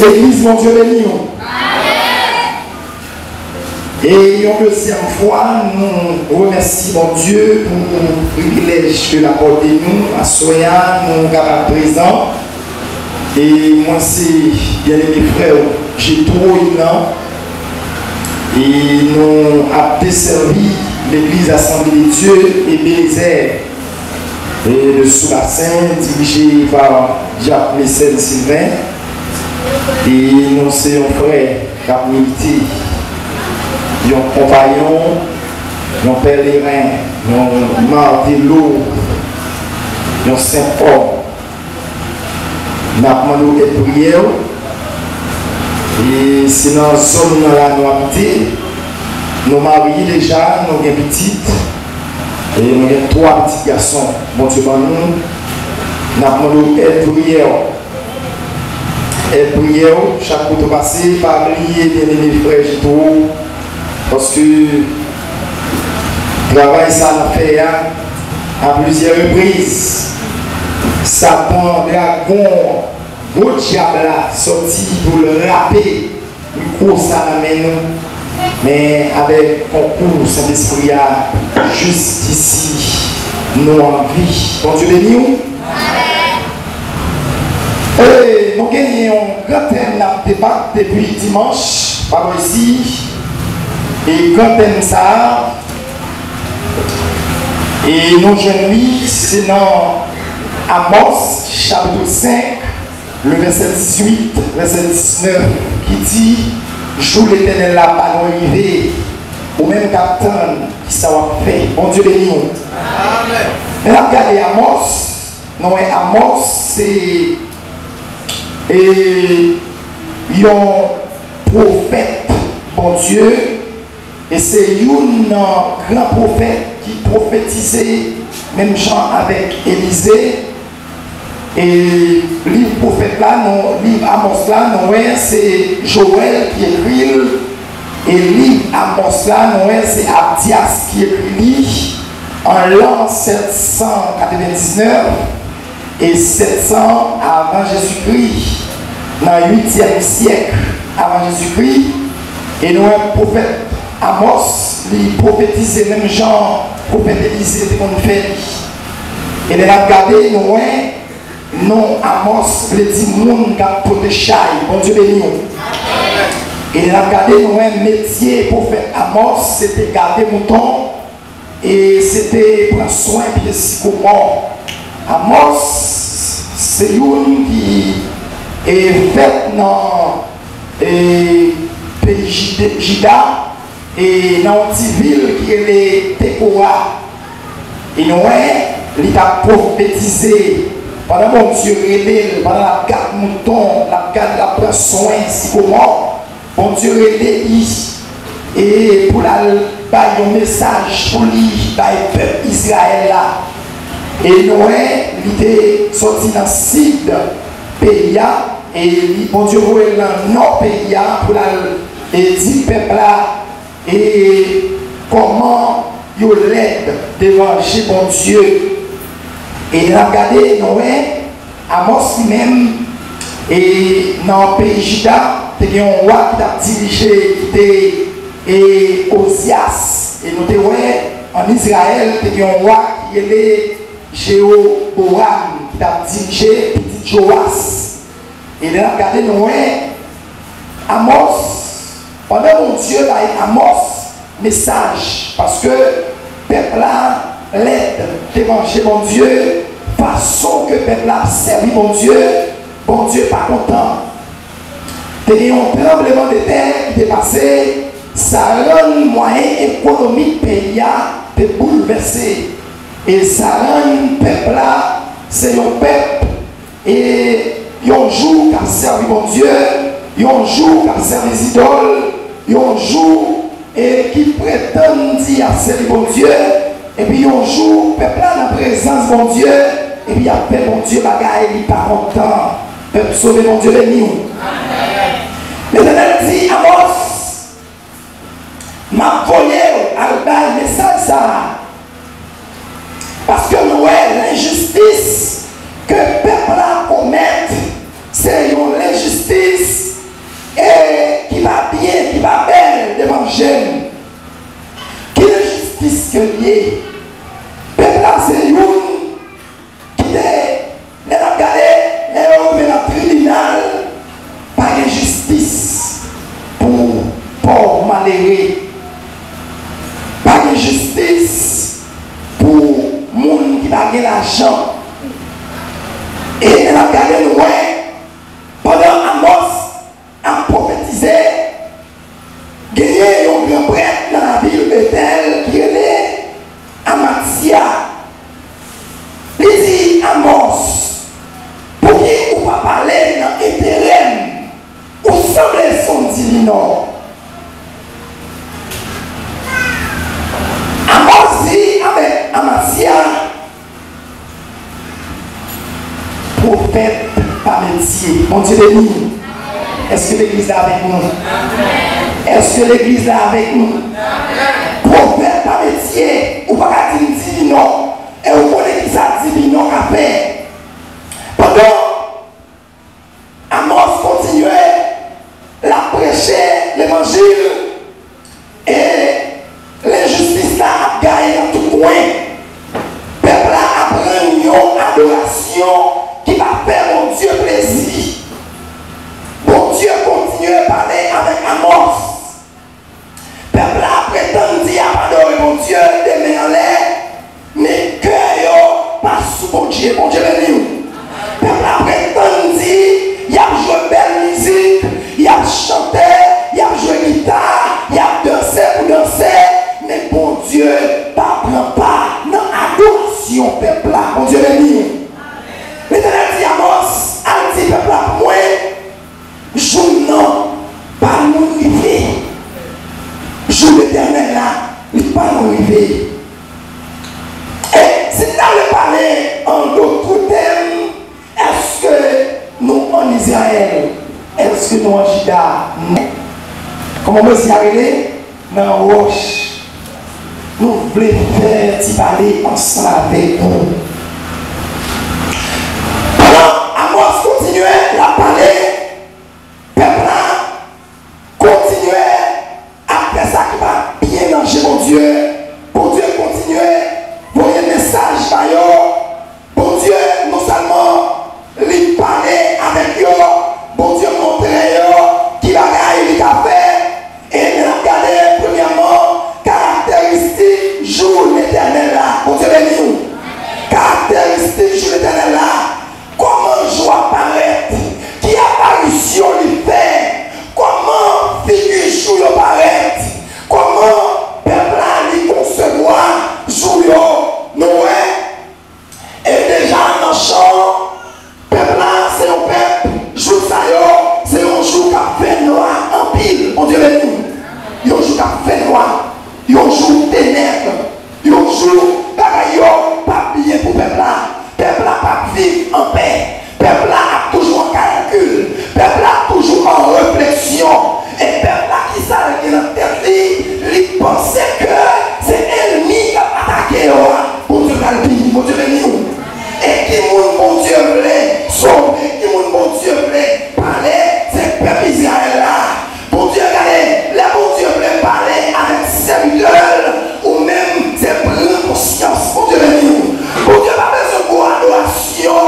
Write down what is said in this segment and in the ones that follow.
L'église, mon Dieu béni. Et une deuxième fois, nous remercions mon Dieu pour le privilège de l'accorder nous, à Soya, nous capables présents. Et moi, c'est bien aimé frère, j'ai trop énorme. Et nous avons desservi l'église Assemblée de Dieu et Bénézère. Et le sous-bassin dirigé par Jacques Messel Sylvain. Et nous sommes un frère qui a milité. Un compagnon, un pèlerin, un martelot, un Saint-Paul. Nous avons demandé des prières. Et c'est dans la zone de la noirité. Nous mariés déjà, nous avons des petites. Et nous avons 3 petits garçons. Bon Dieu, nous avons demandé des prières. Et prière, chaque fois que vous passez, pas oublier, bien aimé frère, j'ai tout. Parce que le travail, ça l'a fait à plusieurs reprises. Satan, dragon, gros diable sorti pour le rapper. Il court ça dans nous. Mais avec concours, Saint-Esprit, juste ici, nous en vie. Bon Dieu béni nous. Et nous gagnons un grand thème de débat depuis dimanche, par ici. Et quand thème ça, et nous jeunes, c'est dans Amos, chapitre 5, le verset 18, verset 19, qui dit: joue l'Éternel la pas arrivé, ou même captain qui ça va faire. Bon Dieu béni. Amen. Mais là, regardez Amos, non, Amos, c'est un prophète, bon Dieu. Et c'est un grand prophète qui prophétisait, même Jean avec Élisée. Et le livre prophète là, le livre Amos là, c'est Joël qui écrit. Et le livre Amos là, c'est Abdias qui écrit en l'an 799 et 700 avant Jésus-Christ, dans le 8e siècle avant Jésus-Christ. Et nous, un prophète Amos, il prophétisait même Jean, prophète Élisée, c'est qu'on fait. Et il a regardé, non, Amos, il dit, moun qui a protégé, bon Dieu béni. Et il a regardé, un métier, prophète Amos, c'était garder mouton, et c'était prendre soin de sycomore. Amos, c'est une qui est faite dans le pays Jida. Et dans une petite ville qui est les Tekoa. Et nous, il a prophétisé pendant mon Dieu, pendant la garde mouton, la garde la prend soin, si comment, mon Dieu, et pour la bailler un message pour lui, le peuple Israël là. Et nous, il est sorti dans le sud pays, et mon Dieu, il est dans le nord pays pour la dire peuple là. Et comment il l'aide devant chez bon Dieu. Et il a regardé Noé, Amos lui-même, et dans le pays Juda, il y a un roi qui a dirigé, qui était Osias. Et nous avons en Israël, il y a un roi qui est Jéhoboam, qui a dirigé petit Joas. Et il a regardé Noé, Amos. Pendant mon Dieu, là, Amos, message, parce que peuple là l'aide devant chez mon Dieu, façon que peuple a servi mon Dieu pas content. Il y a un tremblement de terre qui est passé, ça rend le moyen économique pays de bouleverser. Et ça rend le peuple là, c'est un peuple, et un jour qui a servi mon Dieu, un jour qui a servi les idoles, un jour et qui prétend dire c'est bon Dieu, et puis un jour, peuple là dans la présence de mon Dieu, et puis après mon Dieu, bagaille, il pas content. Peuple sauver mon Dieu béni. L'Éternel dit Amos, m'a volé à le message ça. Parce que nous, l'injustice que le peuple là commet, c'est une injustice pas l'argent. Et elle a gardé loin pendant Amos a prophétisé. Gagné un grand prêtre dans la ville de Bethel qui est Amatia. Il dit Amos, pour qui on va parler dans l'éternel, où semble son divin. Amos dit avec Amatia, prophète par métier. Mon Dieu béni. Est-ce que l'église est avec nous? Est-ce que l'église est avec nous? Prophète par métier. Ou pas dire divin non. Et vous connaissez qui ça divin non a fait. Pendant Amos continuait la prêcher l'évangile et l'injustice là a gagné dans tout coin. Peuple là apprend une adoration qui va faire mon Dieu plaisir. Bon Dieu continue à parler avec Amos. Peuple là prétend dire adorer mon Dieu des mains en l'air, mais cœur pas sous bon Dieu béni. Peuple là prétend dire il a joué belle musique, il a chanté, il a joué guitare, il a dansé pour danser, mais bon Dieu pas prend pas dans l'adoration peuple là, bon Dieu béni. L'Éternel dit à Amos, al dit peuple là, moi, jour non, pas nous arriver. Jour l'Éternel là, il pas nous arriver. Et si nous allons parler en d'autres thèmes, est-ce que nous en Israël, est-ce que nous en Juda, non. Comment on s'y arriver? Dans la roche. Nous voulons faire parler ensemble avec vous. Amos continuait à parler, peuple continuait à faire ça qui va bien manger mon Dieu. Pour Dieu continuait, voyez le message par bon Dieu non seulement lui parler avec eux, bon Dieu montrer qui va gagner les cafés et nous regarder premièrement caractéristiques jour l'éternel là. Bon Dieu béni. Caractéristiques jour l'éternel là. Comment je apparaître? Qui apparition lui fait? Comment figure jour apparaître? Comment peuple lui concevoir jour Noé? Et déjà dans le champ, peuple c'est un peuple, jour ça c'est un jour qui a fait noir en pile. On dirait nous. Un jour qui a fait noir. Un jour ténèbres. Un jour pas bien pour peuple là. Peuple n'a pas vivre en paix. Peuple a toujours en calcul. Peuple a toujours en réflexion. Et peuple qui s'arrête dans la tête, il pensait que c'est l'ennemi qui a attaqué. Pour Dieu calpine, pour Dieu béni. Et qui mon Dieu voulait sauver, qui mon Dieu voulait parler, c'est le peuple Israël là. Pour Dieu regardez, là mon Dieu voulait parler avec serviteurs ou même c'est prendre conscience. Pour Dieu béni. Pour Dieu pas besoin de adoration.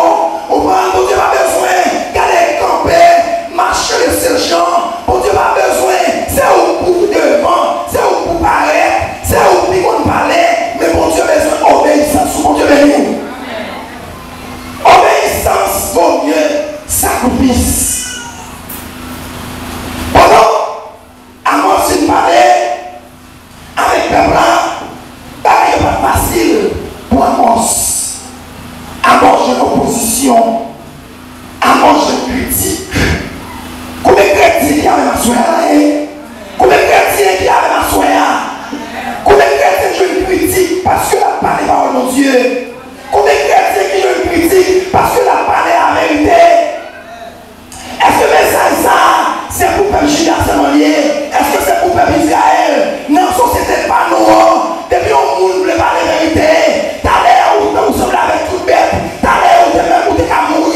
Pour Dieu pas besoin d'aller camper, marcher les sergents. Pour Dieu pas besoin, c'est au bout devant, c'est au bout paraître, c'est au bout qu'on parlait. Mais pour Dieu besoin d'obéissance. Pour Dieu béni. Obéissance vaut mieux sacrifice. Pendant Amos il parlait avec peuple là, il n'est pas facile pour Amos. Amos une opposition, Amos une critique. Combien de chrétiens qui avaient ma soirée? Combien de chrétiens qui avaient ma soirée? Combien de chrétiens qui ont une critique parce que la parole est parole de Dieu? Combien de chrétiens qui ont une critique parce que la parole est la vérité? Est-ce que le message ça, c'est pour le peuple juda seulement lié? Est-ce que c'est pour le peuple Israël? Non, la société pas nous. Depuis on ne voulait pas la vérité. T'as l'air où vous semblez avec tout bête. T'as l'air où t'es même où t'es qu'à mourir.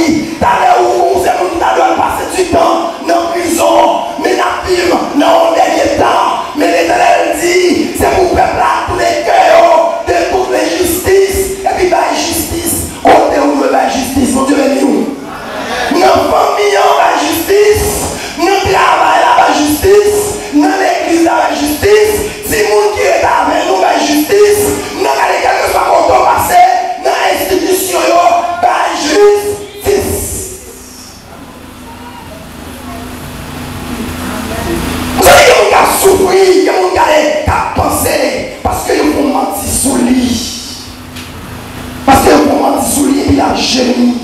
et puis la génie.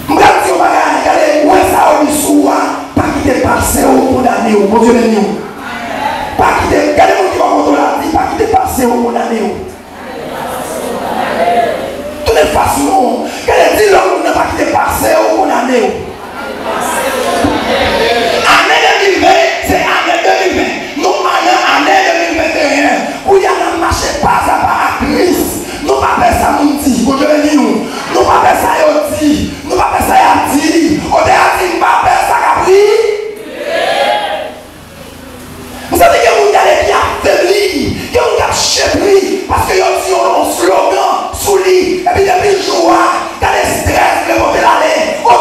Je vais dire, regardez, où est-ce que vous pas quitter passer au condamné, mon Dieu béni. Pas quitter, regardez-moi qui va contrôler la vie, pas quitter passer au condamné. De toute façon, qu'elle dit l'homme n'a pas quitté passer au condamné. Année 2020, c'est année 2020. Nous, année 2021, où il y a un marché pas à pas à Christ. Nous ne pas faire ça, mon dit, vous devez nous. Nous ne pas faire ça, vous dit. Nous ne pas faire ça, vous dit. On a dit, nous ne pas faire ça, Capri. Vous savez que vous allez bien affaibli, que vous allez chépri, parce que vous avez un slogan sous lui, et puis depuis le jour, quand les stress, le monde de l'année, on a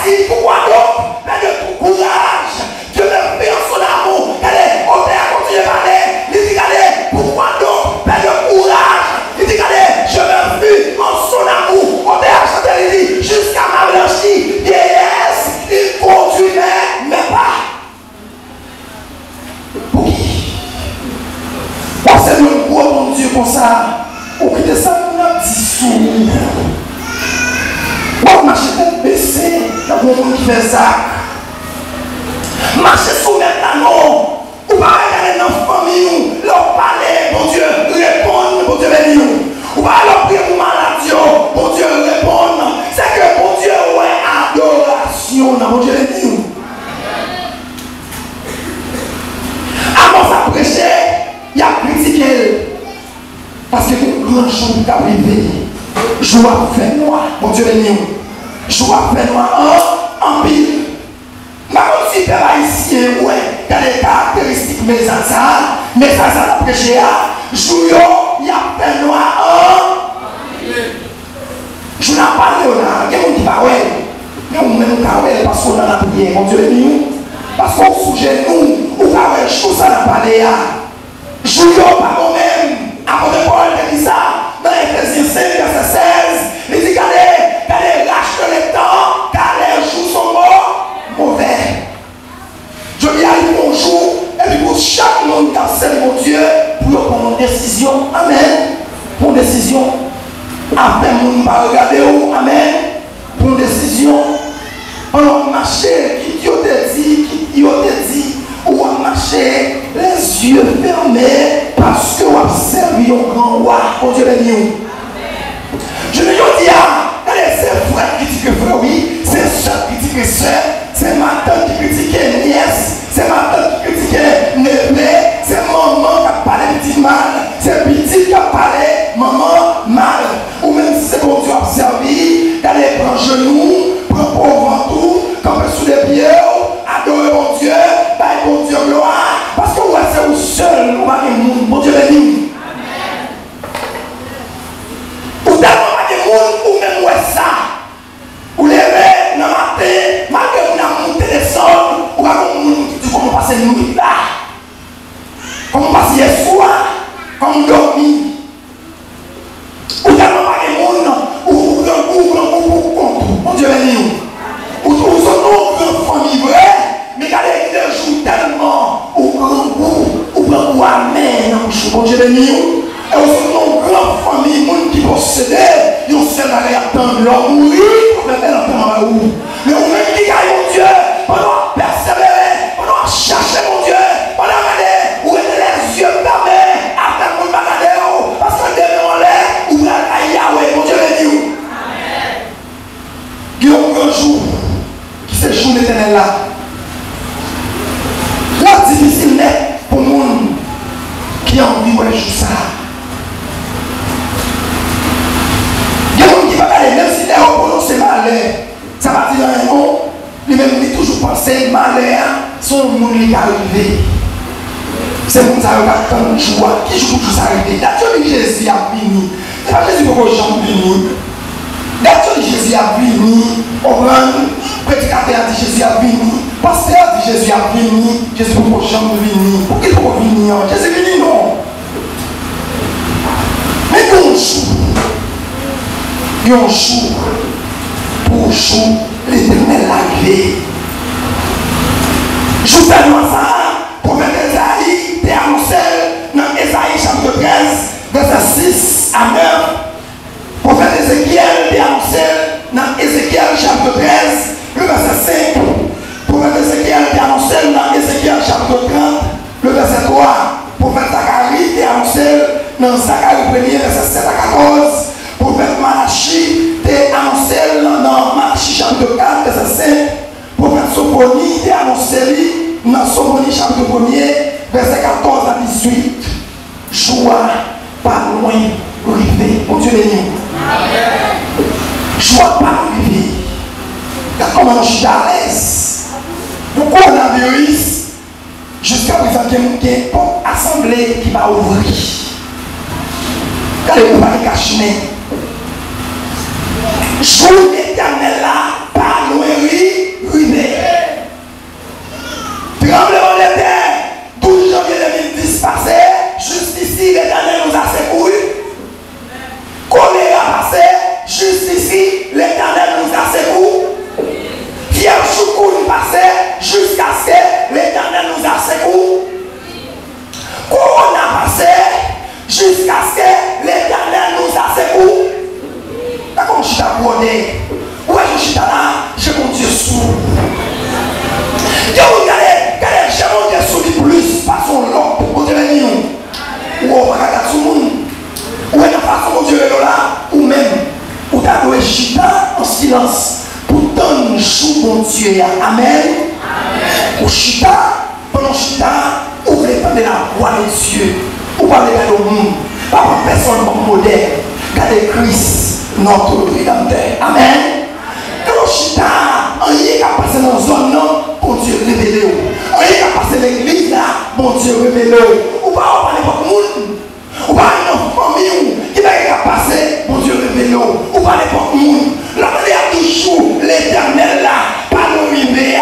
dit, pourquoi donc? Mais de tout courage, Dieu me fait en son amour, allez, on a continué à parler, il dit, allez, pourquoi donc? Mais de courage, il dit, allez, je me fais en son amour, on a chanté, il dit, jusqu'à ma blanchie, vieillesse, il continuait, mais pas. Pour qui? Parce que le gros bon Dieu comme ça, on quitte ça pour un petit sou. On marche tête baissée, il y a beaucoup de monde qui fait ça. Marcher sous maintenant, ou pas regarder dans la famille, leur parler, bon Dieu, répondre, bon Dieu béni. Ou pas leur prier pour maladie, bon Dieu, répondre. C'est que bon Dieu, ouais, adoration, bon Dieu béni. Avant ça prêcher, il a critiqué. Parce que tout grand jour qui a privé, joie fait noir, mon Dieu béni. Joie fait noir en pile. Mais comme si père haïtien, ouais, il y a des caractéristiques, mais ça a prêché. Joue, il a fait noir en pile. Je n'ai pas parlé, il y a des gens qui parlent. Mais on ne peut pas parce qu'on a prié, mon Dieu béni. Parce qu'on sujet nous, ou pas ouais, chose à la parler. Jouons pas moi-même. Apôtre Paul dit ça dans Éphésiens 5, verset 16. Il dit qu'allez lâche le temps, car les jours sont mauvais. Je dis à lui bonjour, et puis pour chaque monde qui a servi mon Dieu, pour prendre une décision. Amen. Pour une décision. Après, on ne va pas regarder où. Amen. Pour une décision. On marcher, qui te dit, ou on marcher les yeux fermés parce que on a servi un grand roi. Oh Dieu béni. Je ne dis pas, c'est frère qui critique frère, oui, c'est soeur qui critique soeur, c'est ma tante qui critique nièce, c'est ma tante qui critique neveu, c'est maman qui a parlé petit mal, c'est petit qui a parlé maman mal. Ou même si c'est bon Dieu a servi, d'aller prendre genou, prendre pauvre tout, camper sous les pieds, adorer mon Dieu, bailler mon Dieu gloire, parce que ouais, c'est vous seul, ou pas de monde, mon Dieu béni. Ou tellement pas de monde, ou même ouais ça. Ou les rêves, dans le matin, malgré que vous avez monté les sols, ou pas de monde qui dit comment passer une nuit là. Comment passer hier soir, comment dormir. Ou tellement pas de monde, ou contre, mon Dieu béni. Ou sont nos grandes familles vraies, mais quand les jouent tellement au grand goût, au grand goût amen, mon Dieu béni. Et nous sommes une grande famille, monde qui possède, ils ont seul à attendre leur mourir pour faire l'entendre à vous. Mais on même qui gagne mon Dieu, pendant persévérer, pendant chercher mon Dieu, pendant regarder, où est les yeux fermés, attendre mon bagadeur, parce que demain on l'est, ou à Yahweh, mon Dieu béni. Il y a un grand jour, qui c'est le jour d'éternel là. La difficile n'est pour le monde qui a envie de jouer ça. Même si les gens c'est malheur, ça va dire un mot, lui-même il toujours pensé malheur, son monde qui est arrivé. C'est mon ça qui a tant de joie, qui joue pour tout ça arriver. D'ailleurs, Jésus a fini. C'est pas Jésus pour les gens venir. D'ailleurs, Jésus a fini. On prend prédicateur a dit Jésus a fini. Pasteur a dit Jésus a fini. Jésus pour les gens venir. Pour qu'il faut venir. Jésus venu non. Mais qu'on joue. Il y a un jour pour jour l'éternel arrivé. Je vous annonce ça, prophète Esaïe, t'es annoncé dans Esaïe chapitre 13, verset 6 à 9. Prophète Ézéchiel, t'es joie pas arriver. Comment je suis à l'aise. Le coronavirus, jusqu'à présent, il y a une assemblée qui va ouvrir. Regardez-vous par les cachemets. Jour l'éternel là, par loin, rivé. Tremblement de terre, 12 janvier 2010 passé, jusqu'ici l'éternel nous a secouru. Choléra passé, jusqu'ici l'éternel nous a secouru. Pierre Choukoun passé, jusqu'à ce que l'éternel nous a secouru. Corona passé, jusqu'à ce que l'éternel nous a secouru. D'accord, je suis abonné. Ouais, je suis là, j'ai mon Dieu sous. Yo, regardez, j'ai mon Dieu sous du plus, pas son long, mon Dieu est mignon. Ou on va regarder tout le monde. Ou est la façon, mon Dieu est là, ou même, ou t'as loué chita en silence, pour donner chou, mon Dieu. Amen. Ou chita, pendant chita, ouvrez de la voix de Dieu. Ou parlez de monde, pas pour personne moderne. Regardez Christ, notre Rédempteur. Amen. Quand chita, on y a passé dans la zone, non, bon Dieu révélé. On y a passé l'église là, bon Dieu révélé. Ou pas parler pour le monde. Ou pas une famille qui va passer, bon Dieu révélé. Ou pas n'importe qui. La manière toujours l'éternel là, pas nous river.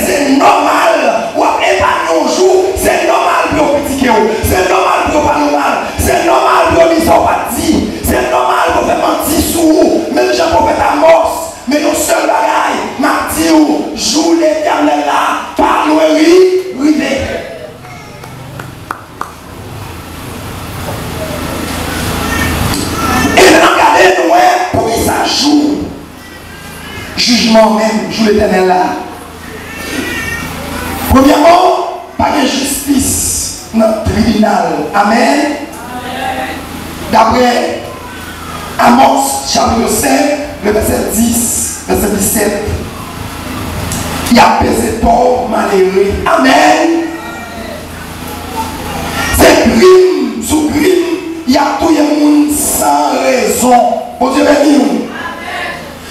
C'est normal. Ou après pas nos jours, c'est normal pour critiquer. C'est normal pour pas normal. C'est normal pour les sympathies. C'est normal pour faire mentir sous. Même Jean-Prophète Amos. Mais nos seuls bagailles, Mathieu, joue l'éternel là, par nous river. Et maintenant, regardez-nous, pour que ça joue. Jugement même, joue l'éternel là. Premièrement, pas de justice dans le tribunal. Amen. D'après Amos, chapitre 5, le verset 10, verset 17. Il a pesé pauvre, malheureux. Amen. C'est crime sous crime. Il y a tout le monde sans raison. Bon Dieu béni.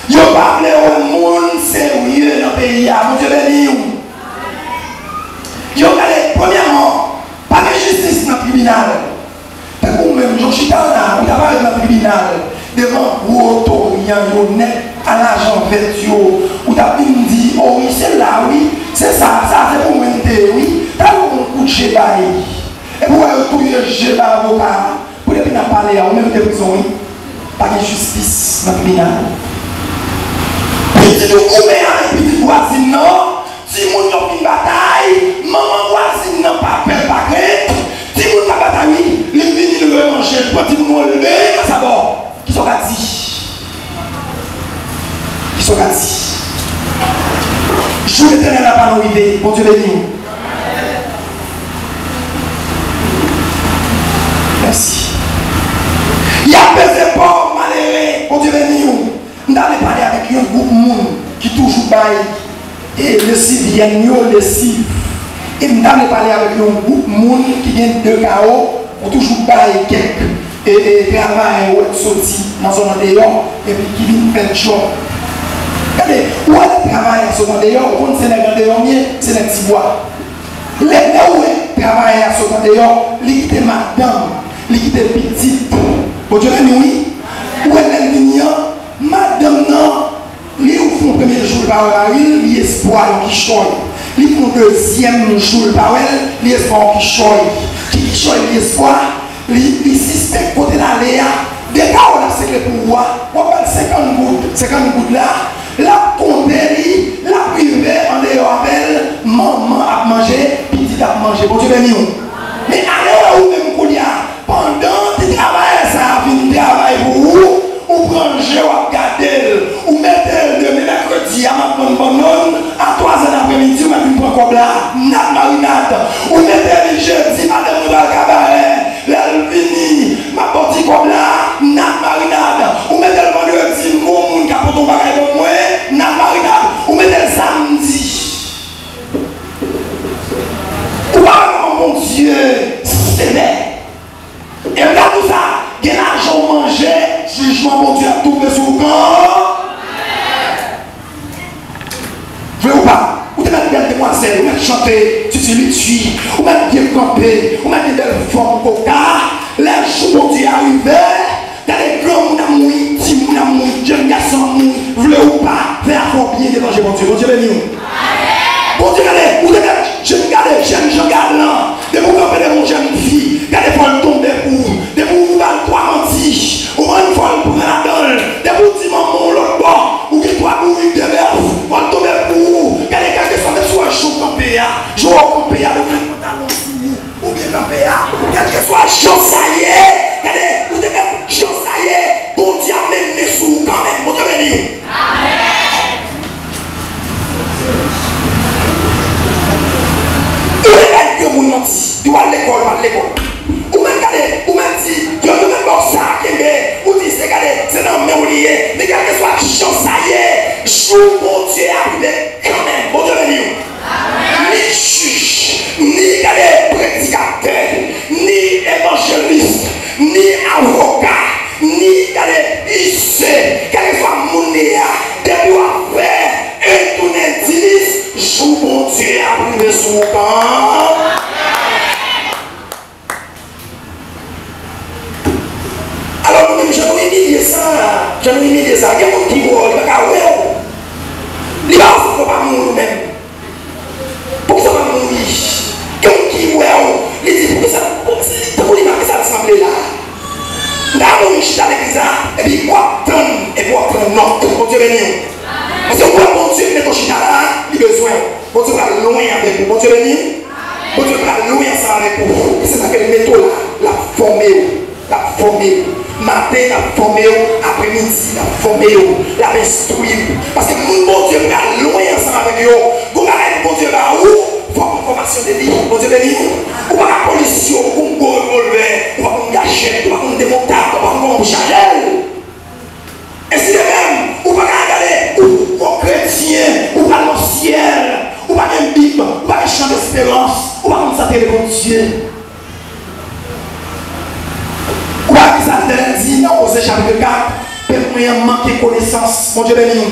Il n'y a pas de monde sérieux dans le pays. Bon Dieu béni. Il y a premièrement, pas de justice dans le tribunal. Vous-même, je suis là, vous avez dans le tribunal, devant vous, autorien, vous net à l'argent fait, vous avez dit, oh oui, c'est là, oui, c'est ça, c'est pour moi, oui, t'as un coup de cheval. Et vous avez tout le cheval avocat, vous devez en parler, vous même de prison, oui, pas de justice dans le tribunal. Petit de combien, petit voisine, non, si mon nom une bataille, maman voisine, non, pas peur, pas crainte. Si vous n'avez pas bataille, les vignes ne veulent manger, petit vous lever, ça va. Qui sont gâtis? Qui sont gâtis? Je vous l'éternel n'a pas nous idée. Bon Dieu béni. Merci. Il y a des pauvres malheureux. Bon Dieu béni. Nous avons parlé avec un groupe de monde qui toujours baille. Et le civil, le civ. Et nous avons parlé avec un groupe de monde qui vient de chaos pour toujours bailler quelques et travail ou sorti dans son dehors et puis qui vient faire le choix. Regardez, où est le travail dans son dehors, on sait que dehors, c'est le petit bois. Les où travail à son dehors, il était madame, il était petite. Bon Dieu, oui. Où est le mignon, madame, non. Ils font le premier jour par elle, il y a espoir qui choisit. Ils font le deuxième jour par elle, il y a espoir qui choisit. Qui choisit l'espoir, ils suspectent côté la Léa. Dès qu'on a c'est le pouvoir, on va 50 gouttes là, la condamnée, la privée en dehors avec maman a mangé, petit a mangé. Bon Dieu béni. Mais allez où même qu'on y a, pendant que tu travailles, ça a fini de travailler pour vous. Ou prendre ou garder, ou mettre le mercredi à ma bonne à 3 h l'après-midi, ou même une prendre là, nat marinade, ou mettre le jeudi, madame nous dans le cabaret, la vini, ma porte comme là, nat marinade, ou mettre le vendredi, mon monde qui a pour ton bagage de moi, nat marinade, ou mettre le samedi. Wow, mon Dieu, c'est vrai. Et regarde tout ça, il y a l'argent mangé. Jugement, mon Dieu, a tout fait sur le corps. danser, ou même chanter, tu lui, ou même bien camper, ou même des belles formes coca. Les jours, mon Dieu, arrivé, t'as des grands mon amour, petit mon amour, jeune garçon, voulez ou pas, faire combien d'évangile, mon Dieu, béni. Bon Dieu, regardez, vous êtes jeune gardé, jeune Jean Garland, de vous camper de mon jeune fille, regardez pour le tomber pour vous, de vous faire trois mentis, ou une fois pour la donne, de vous dire maman l'autre bord, ou qu'il doit mourir de verre, pour le tomber pour vous, regardez quelque soit de soit chaud campé, jour campé, le pantalon fini, ou bien campé, quelque soit chaud ça y est, regardez, vous êtes chaud ça y est, bon Dieu amène les sous quand même, bon Dieu béni. Amen. Que vous n'en dites, tu vas à l'école, ou même regardez, ou même dit, tu vas même voir ça, ou dit, c'est regardez, c'est dans le même lié, mais quel que soit chance, ça y est, jour mon Dieu arrivé, quand même, bon Dieu béni. Ni juge, ni regardez, prédicateur, ni évangéliste, ni avocat, ni regardez, il sait, quel que soit mon néa, depuis à faire, et tout n'est dit, jour mon Dieu arrivé sur le camp. Alors nous-mêmes, je nous humilier ça. Je nous humilier ça. Il y a un qui voit, il va pas ouais. Il va pas mourir nous-mêmes. Pour ça, pas mourir. Il y a un qui voit, il dit pour ça, pour lui marquer ça l'assemblée là. Là, on est à l'église, et puis il va prendre, et pour prendre notre, mon Dieu béni. Parce que mon Dieu, il est au china là, il a besoin. Mon Dieu va loin avec vous, mon Dieu béni. Mon Dieu va loin ça avec vous. C'est ça que le métaux là, la formé. Matin, la formé, après-midi, la formé, la instruire. Parce que mon Dieu va loin ensemble avec vous. Vous allez, mon Dieu va où? Pour une formation de vie, mon Dieu béni. Ou pas la pollution, ou pas un revolver, ou pas une gâchette, ou pas un démontable, ou pas un chargel. Et si de même, ou pas regarder, ou pas chrétien, ou pas le ciel, ou pas une Bible, ou pas un chant d'espérance, ou pas comme ça, télé mon Dieu. Ou pas que ça te dit, non, au chapitre 4, peut-être manquer de connaissance, mon Dieu béni.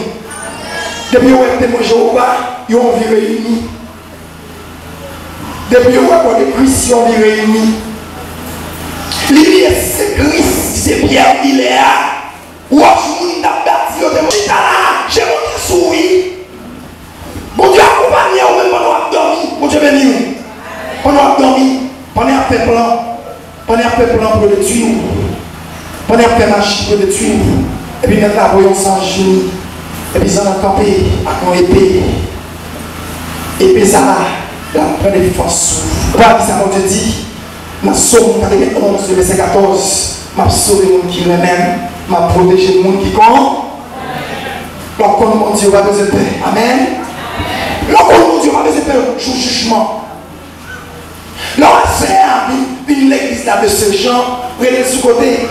Depuis où est-ce que mon Jéhovah, ils ont vu réunis. Depuis où est-ce que les Christians ont vu réunis. L'idée, c'est Christ, c'est Pierre, il est là. Ou je n'a pas dit, j'ai mon souris. Bon Dieu, accompagné, ou même pendant qu'on a dormi. Bon Dieu béni. Pendant qu'on a dormi, pendant qu'on a fait plan. Pendant qu'on a fait plan pour le tuer. Pendant qu'on a fait machine pour le tuer. Et puis maintenant, voyons sans genou. Et puis ça a campé avec une épée. Épée ça la prend des forces. Voilà ce que ça Dieu dit. Dans Somme 91, verset 14, m'a sauvé le monde qui m'aime. M'a protégé le monde qui compte. Donc, mon Dieu va besoin de paix. Amen. Donc, mon Dieu va besoin de paix au jugement. Lorsque c'est une église de ces gens, vous allez sous côté,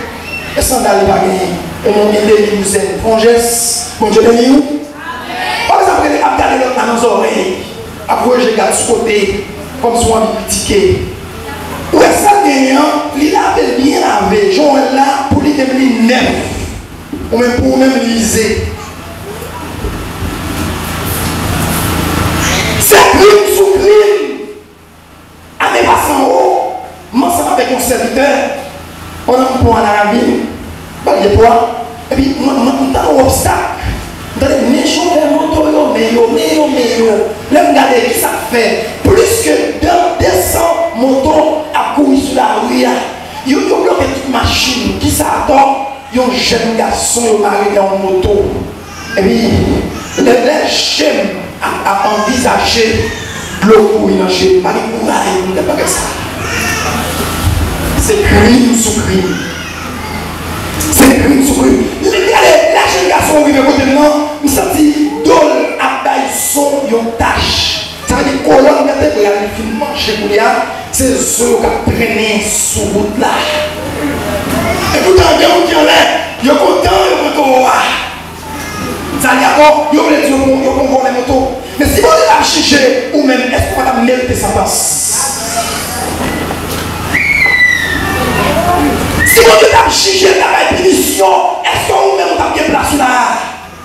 et sans d'aller pas gagner. Et mon Dieu nous aide. Bon geste, mon Dieu béni nous. Par exemple, vous allez regarder dans nos oreilles. Après, je regarde sous côté, comme si on avait critiqué. Où est-ce que gagnant, il avait bien lavé, Jean là pour lui devenir neuf, ou même pour même liser. C'est crime sous crime. À mes passants haut, m'ensemble avec mon serviteur, on a un point dans la ville, pas de poids, et puis on a un obstacle. Dans les méchants, mais là, regardez qui ça fait. Plus que 200 motos à courir sur la rue. Ils ont bloqué toute machine. Qui ça attend? Ils ont un jeune garçon marié dans une moto. Et puis, les jeunes à envisager de courir dans chez eux. C'est crime sous crime. C'est crime sous crime. Regardez, la jeune garçon qui vient côté de moi, il s'est dit, dol à bail son, yon tâche. Ça veut dire colonne, regardez, pour y aller finement chez Goulia, c'est ceux qui ont traîné sous route là. Et pourtant, il y a un qui en est, il y a content, il y a content. Ça veut dire quoi? Il y a des gens qui ont les motos. Mais si vous avez cherché, ou même, est-ce qu'on va mériter sa place? Si vous avez cherché la punition, est-ce que vous-même vous avez bien placé là?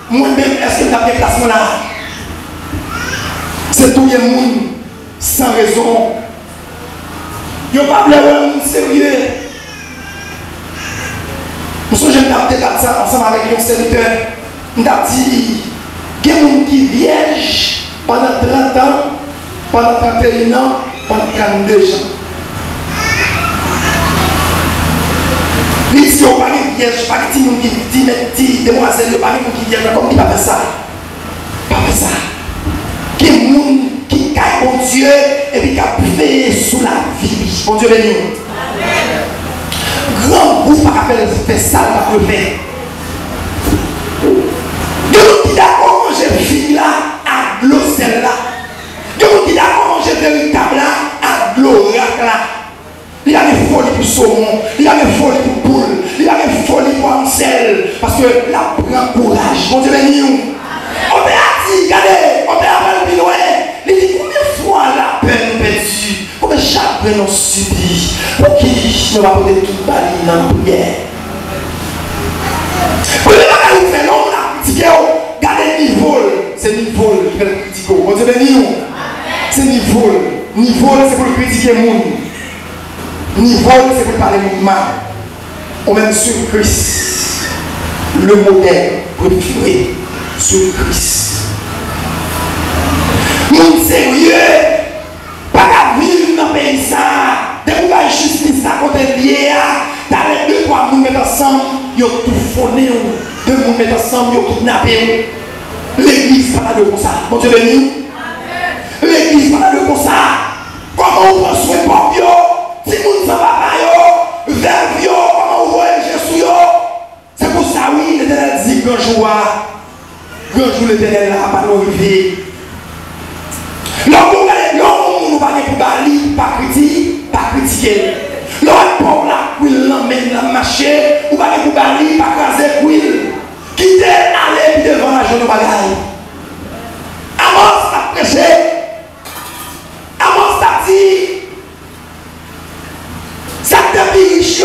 Moi-même, est-ce que vous avez bien placé là? C'est tout le monde sans raison. Ils n'ont pas de sérieux. Nous sommes jeunes d'appeler ça ensemble avec nos serviteurs. Nous avons dit, il y a des gens qui vierge pendant 30 ans, pendant 31 ans, pendant 32 ans. Les gens qui sont vierges, pas de gens qui disent, demoiselles, pas de gens qui vierges, comme qui ne pas faire ça. Pas faire ça. Il y a des gens qui caillent bon Dieu et qui veillent sous la vie. Bon Dieu béni. Grand groupe pas faire ça, pas le faire. De nous qui d'accord manger fille là à l'eau celle-là. De nous qui d'accord manger véritable là à l'eau là. Il y a des folies pour saumon, il y a des folies pour poule, il y a des folies pour ansel. Parce que là prend courage. Bon Dieu béni nous. On t'a dit, regardez, on t'a appelé plus loin. Il dit combien de fois la peine perdue, combien de chagrin nous subit. Pour qui nous va porter toute balie dans la prière. Pour les gens qui font l'homme là, critiquer, regardez le niveau. C'est le niveau qui fait le critiquer. Bon Dieu béni nous. C'est le niveau. Niveau c'est pour le critiquer le monde. Niveau c'est pour parler de mal. On met sur Christ le modèle préféré sur Christ. Monde sérieux, pas qu'à vivre dans le pays ça. Dès que vous avez justice à côté lié, dans les deux, trois vous mettez ensemble, ils ont tout fondé, deux vous mettez ensemble, ils ont kidnappé. L'église pas de comme ça. Mon Dieu béni. L'église pas de comme ça. Comment on prend soin de vous? Si vous ne savez pas, vers vous, comment vous voyez Jésus? C'est pour ça, oui, l'Éternel dit qu'un jour, l'Éternel n'a pas arrivé. L'homme nous va pour bali, pas critiquer. L'homme là, il l'emmène la marché, ou pas pour bali, pas craser qu'il. Quitter aller devant la jeune bagaille. Amos a prêché. Amos a dit. Ça te riche,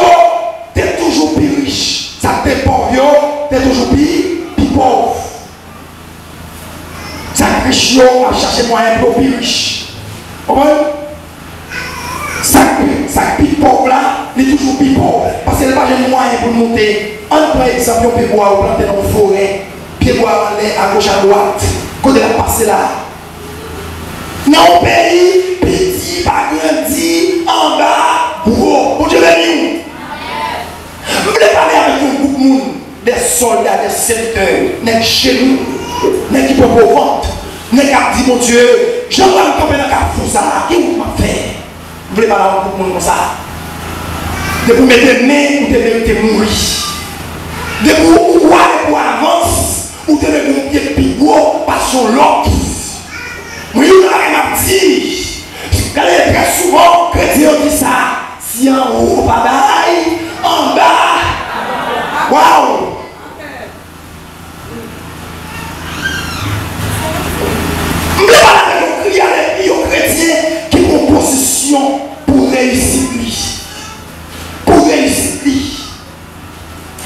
t'es toujours plus riche. Ça te pauvre, t'es toujours plus pauvre. Ça riche, à chercher moyen pour plus riche. Ça plus pauvre là, il est toujours plus pauvre. Parce qu'il n'y a pas de moyen pour monter. Un par exemple, on peut boire ou planter dans une forêt, puis boire à gauche à droite, quand il a passé là. Dans le pays, petit, pas grandi, en bas, gros. Bon Dieu béni. Je voulais parler avec un groupe de monde, des soldats, des serviteurs, des chez nous, des qui peuvent vendre, des qui disent mon Dieu, je vais me camper dans le fou ça, qui vous m'a fait? Je voulais parler avec un groupe de monde comme ça. De vous mettre le nez ou de mériter mourir. De vous voir pour avance ou de le pied plus gros par son lot. Oui, on a dit, très souvent, chrétien dit ça, si en haut, pas d'ail, en bas, waouh! Je ne vais pas la crier avec les chrétiens qui ont une position pour réussir. Pour réussir.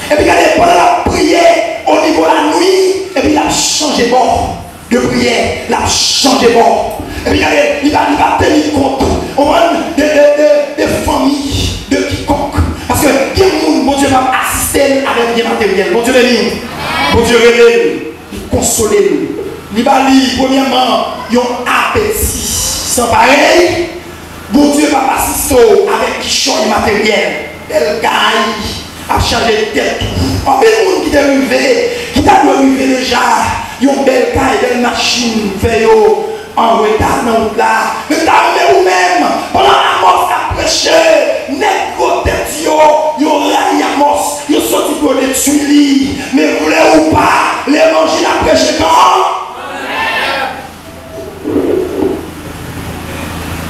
Et puis, regardez, pendant la prière, au niveau de la nuit, et puis il a changé bord de prière, il a changé bord. Et puis, regardez, il va tenir compte des familles, de quiconque. Parce que, mon Dieu va assister avec bien matériel. Mon Dieu béni. Mon Dieu révèle, consoler. Il va lire, premièrement, ils ont appétit. Sans pareil, mon Dieu va assister avec qui change matériel. Belle caille. A changer de tête. En fait, les gens qui t'ont arrivé, qui t'ont arrivé déjà, ils ont une belle caille, une belle machine, fait en retard dans le là. Mais t'as vous-même, pendant la mort, t'as prêché, net gros tête, ils ont raillé la mort, ils ont sorti pour les tuiles. Mais vous voulez ou pas, l'évangile a prêché quand?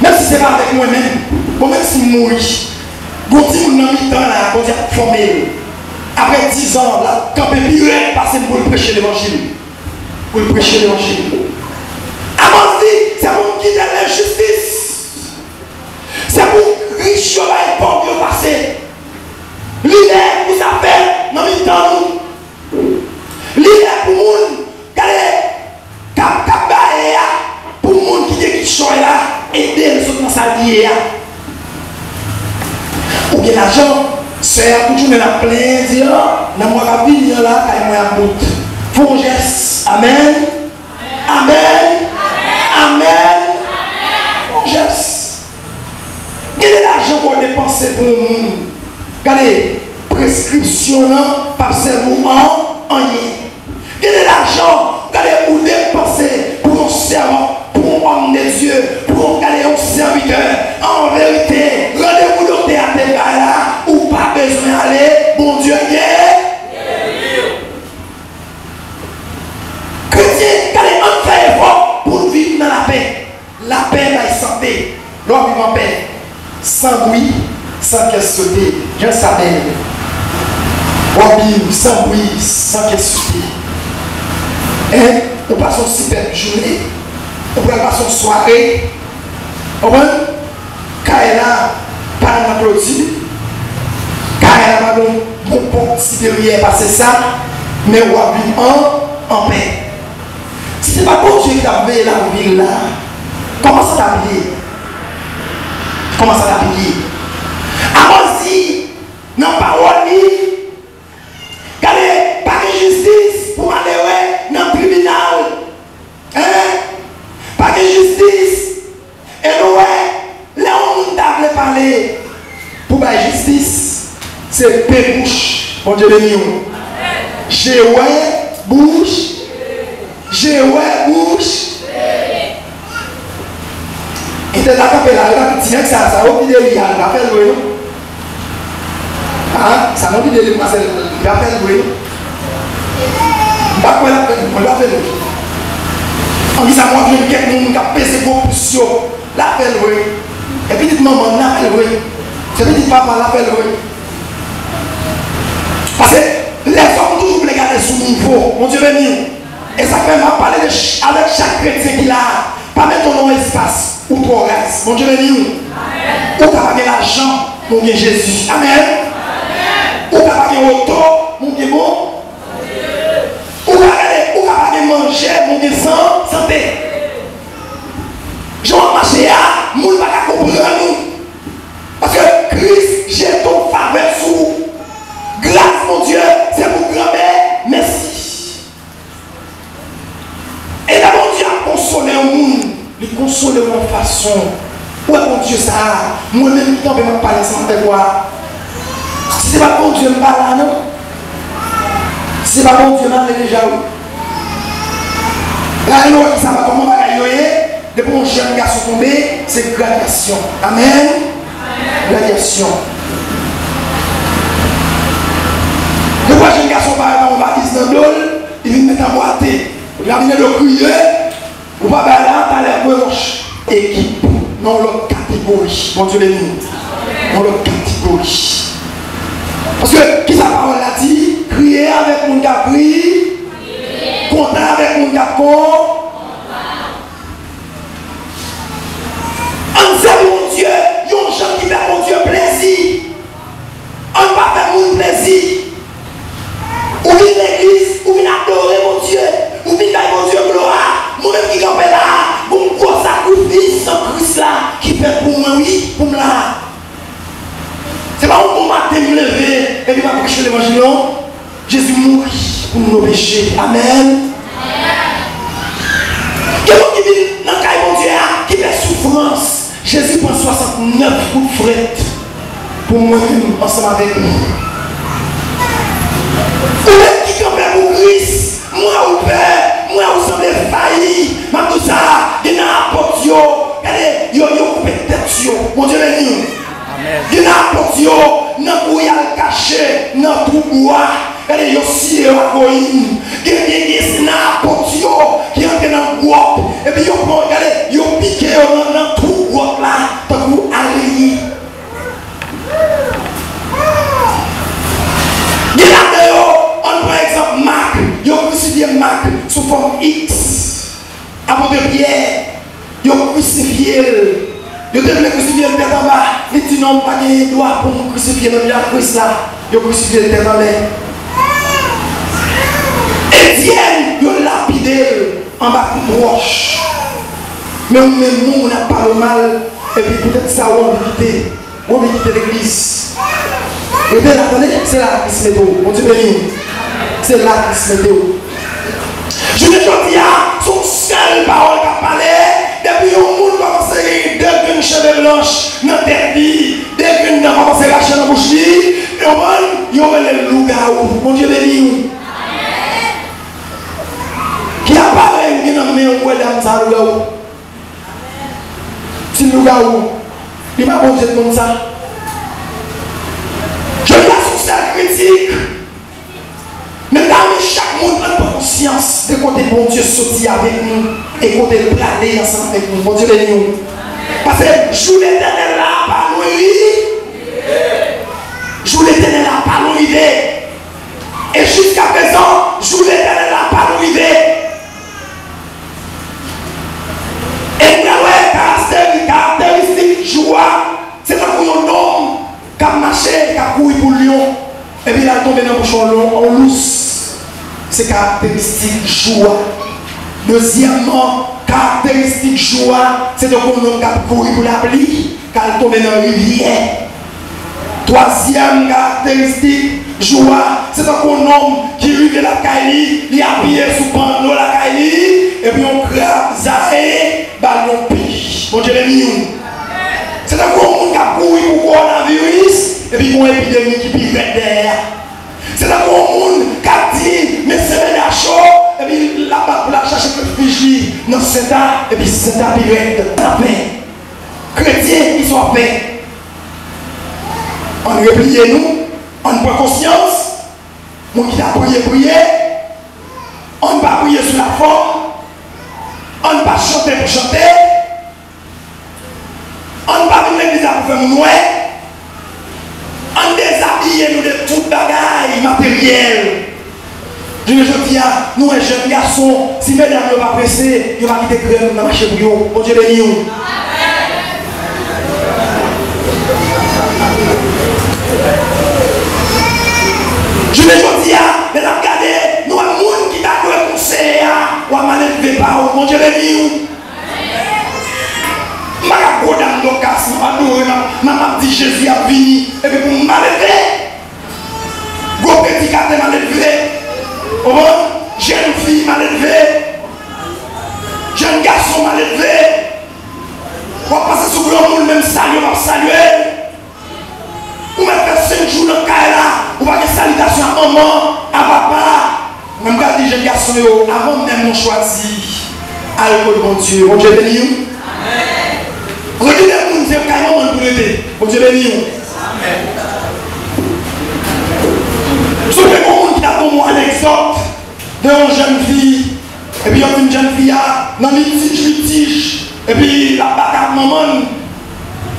Même si c'est pas avec moi-même, bon, même si je mouris. Bon, si vous n'avez pas là, vous êtes formé. Après 10 ans, là, quand vous avez passé pour prêcher l'évangile. Pour prêcher l'évangile. Avant dit, c'est pour quitter l'injustice. C'est pour riche et pauvre passer. L'idée, vous appelez, non, mais dans l'idée pour le monde, regardez, pour le monde qui marié. Ou bien l'argent, c'est toujours dans la pleine, dire, dans mon venir là, quand moi à bout. Pour geste. Amen. Amen. Amen. Pour geste. Quel est l'argent qu'on dépense pour nous? Regardez, prescription, pas seulement en rien. Quel est l'argent? Regardez, vous dépensez pour un servant, pour un homme de Dieu, pour un serviteur. En vérité, rendez-vous dans le théâtre là, ou pas besoin d'aller, bon Dieu, chrétien, regardez, on fait effort pour vivre dans la paix. La paix, la santé. L'homme vit en paix. Sans bruit, sans qu'elle sauter. Je savais. On vit sans bruit, sans qu'elle sauter. Et on passe une super journée. On peut passer une soirée. On va Kaela, par la clôture. Kaela va bon pont supérieur passer ça. Mais on va vivre en paix. Si ce n'est pas pour Dieu qui t'a veillé la ville là, comment ça t'a veillé? Comment ça t'a veillé? Allons-y, non parole, regardez, pas de justice pour aller dans le tribunal. Hein? Pas de justice. Et nous, là où nous avons parlé pour la justice, c'est pérouche, mon Dieu de nous. J'ai bouche. J'ai bouche. Et de la capella, la petite ça a oublié de lire, la fait louer. Ah, ça m'a oublié de lire, c'est la fait louer. Pas quoi la fait louer. On dit ça, moi, je veux quelqu'un qui a pesé beaucoup sur la fait louer. Et puis, dites maman, la fait louer. C'est petit papa, la fait louer. Parce que les hommes toujours les garder sous niveau, mon Dieu béni. Et ça fait m'a parler avec chaque chrétien qui a. Pas mettre ton nom espace ou ton race. Mon Dieu béni. Ou t'as pas l'argent, mon Dieu Jésus. Amen. Ou t'as pas auto, mon Dieu bon. Ou t'as pas manger, mon Dieu santé. Jean marché à, mon ne va pas comprendre nous. Parce que Christ jette ton faveur sous. Grâce, mon Dieu, c'est pour grand-mère. Merci. Et là, mon Dieu a consolé au monde. Il console de mon façon. Ouais, mon Dieu, ça. Moi-même, je ne peux pas parler sans te voir. Si ce n'est pas bon Dieu, je ne parle pas, non? Si ce n'est pas bon Dieu, je ne parle déjà. Là, il ça va comment on va gagner. Depuis mon jeune garçon tombé, c'est gradation. Amen. Gradation. Le jeune garçon va on va dire dans l'eau, il vient mettre en boîte. Il a venu de crier. On va là, dans les gauche. Équipe. Non, l'autre catégorie. Mon Dieu, les nous. Non, l'autre catégorie. Parce que, qui sa parole a dit? Crier avec mon gars pris. Content avec mon gars con. On sait mon Dieu, il y a des gens qui fait mon Dieu plaisir. On va faire mon plaisir. Ou vient l'église, ou vient adorer mon Dieu, ou vient dans mon Dieu gloire. Moi-même qui campe là, mon gros sacrifice sans Christ là, qui fait pour moi, oui, pour moi là. C'est pas un bon matin me lever et puis va prêcher l'évangile, non. Jésus mourit pour nos péchés. Amen. Quelqu'un qui vit dans le cas de mon Dieu, qui fait souffrance. Jésus prend 69 coups de fret pour moi-même ensemble avec nous. Ou même qui campe pour Christ, moi ou père, moi ou semble failli, mais tout ça, il y a un porte, regardez, il y a coupé tête, mon Dieu béni. Il y a un porte, il y a un caché, il y a un trou bois, regardez, il y a aussi un agoïne, il y a un porte, qui est dans le groupe, et puis regardez, il y a piqué dans le trou bois là, tant que vous allez. Il y a par exemple Marc, il y a crucifié Marc sous forme X. Apôtre Pierre, il a crucifié. Il a crucifié le tête en bas. Il dit non, pas de droit pour nous crucifier le Christ là. Il a crucifié le tête en l'air. Étienne, il a lapidé en bas de roche. Mais même nous, on n'a pas le mal. Et puis peut-être ça, on va quitter l'église. Et bien, attendez, c'est là qui se met au. Mon Dieu béni. C'est là qui se met au. Je ne te dis pas, son seul parole qui a parlé, depuis que le monde commence à dire, dès qu'une cheveux blanche, dans tête, dès qu'une dame commence à lâcher dans la bouche, et on va le loup-garou. Mon Dieu béni. Qui apparaît, qui n'a pas mis un peu d'âme, ça, loup-garou. Si le loup-garou, il m'a posé comme ça. Je regarde son cercle critique. Mais chaque monde a conscience de côté bon Dieu sorti avec nous et côté le planer ensemble avec nous. Bon Dieu béni nous. Parce que jour l'éternel là, pas nous jour l'éternel là, pas nous et jusqu'à présent, jour l'éternel là, pas nous et nous caractéristique joie, c'est un homme qui a marché, qui a couru pour lion. Et puis il a tombé dans le bouchon en lousse. C'est caractéristique joie. Deuxièmement, caractéristique joie, c'est un homme qui a couru pour la pluie, qui a tombé dans la rivière. Troisième caractéristique joie, c'est un homme qui rive la caille, il a appuyé sous panneau la caille, et puis on crabe, zaé, ballon piche. Bon Dieu béni. C'est un homme qui a couru pour le coronavirus. Et puis, il y a une épidémie qui pique derrière. C'est un monde qui a dit, mais c'est un chaud. Et puis, là-bas, pour la chercher le Fiji, dans ce temps, et puis c'est un période de paix. Chrétiens, ils sont en paix. On replie nous, on prend conscience. Moi qui a prié. On ne va pas prier sur la forme. On ne va pas chanter pour chanter. On ne va pas venir l'église pour faire mourir. On déshabille nous de toute bagaille matérielle. Je me dis, nous, les jeunes garçons, si mesdames ne vont pas presser, ils vont quitter crème dans la marché pour eux. Bon Dieu béni. Je me dis, mais regardez, nous, un monde qui t'a fait conseil, ou à m'enlever par bon Dieu béni. Je m'a dit Jésus a venu et puis pour m'enlever. Gros petit gâteau m'a levé. Jeune fille m'a levé. Jeune garçon m'a levé. On va passer sur le monde, même saluer, on va saluer. On va faire 5 jours dans le cas là. On va faire salutation à maman, à papa. Même quand les jeunes garçons, avant même, on choisit. Alcool, mon Dieu. Bon Dieu béni. Regardez le monde, c'est carrément pour l'aider. Bon Dieu béni. Sauf que le monde qui a pour moi un exemple d'une jeune fille, et puis il y a une jeune fille dans litige, et puis la bagarre maman,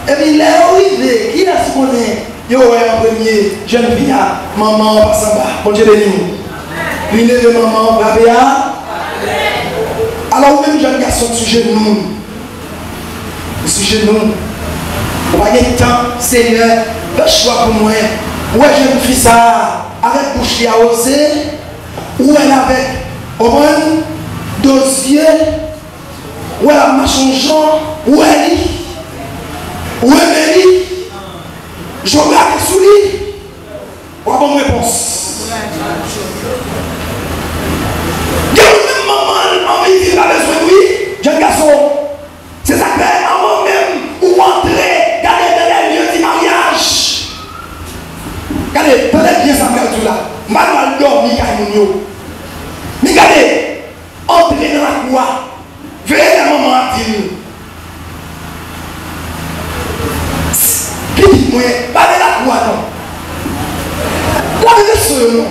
et puis il est arrivé, qui est-ce qu'on est? Yo, en premier, jeune fille, maman, passe en bas. Bon Dieu béni. Il est de maman, papa. Alors, même jeune garçon, sujet de nous. Sujet de nous. On va gagner le temps, Seigneur, le choix pour moi. Ouais, jeune fille, ça, avec bouche à oser, ou elle avec, au moins, dossier, ou elle a marché Jean, ou elle est, ou elle est. Je regarde sous lui. Ou a bonne réponse. Il y a même maman envie de pas besoin de lui. Jeune garçon. C'est ça que avant même ou entrer, regardez dans les lieux du mariage. Regardez, tenez bien ça tout là. Mal dormi, Kaimounio. Mais regardez, entrer dans la cour. Venez la maman à dire. Moi, pas de la cour, non. Quoi de ce nom?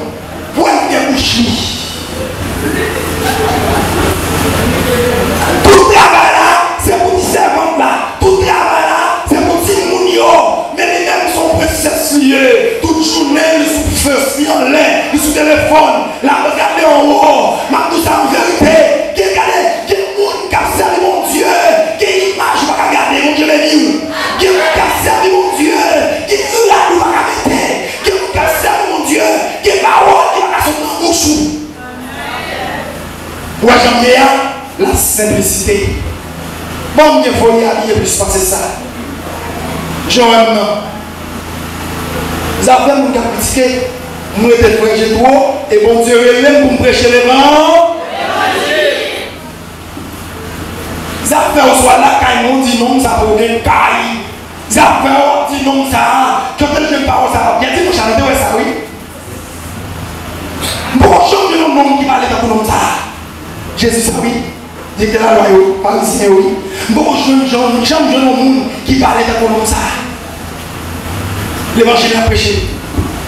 Pour être bien bouché. Tout travail là, c'est pour les servantes là. Tout travail là, c'est pour les mounio. Mais les mêmes sont précessieux. Toute journée, ils sont feux, en l'air, ils sont téléphone. Là, regardez en haut. Ma tout ça en vérité. Qui regardez, qui est le monde qui a servi mon Dieu. Qui image va regarder, mon Dieu béni. Qui est le monde qui a servi mon Dieu. Qui est là, nous va regarder. Qui est le monde qui a servi mon Dieu. Qui est parole, qui va sortir dans mon chou. Pour jamais la simplicité. Bon, il faut y aller plus passer ça. Jean-Même, vous avez mon cap critiqué, moi j'étais prêché trop, et bon Dieu même pour me prêcher les vents. Vous avez fait au soir là, quand ils m'ont dit non, ça vaut bien caille. Vous avez fait dit non, ça, quand je ne parle ça, bien dit, mon chanteur, ouais, ça, oui. Bon, je ne sais pas qui parlait dans le ça. Jésus, ça, oui. J'étais là, parisien, oui. Bon, j'aime le monde qui parlait dans le ça. L'évangile a prêché.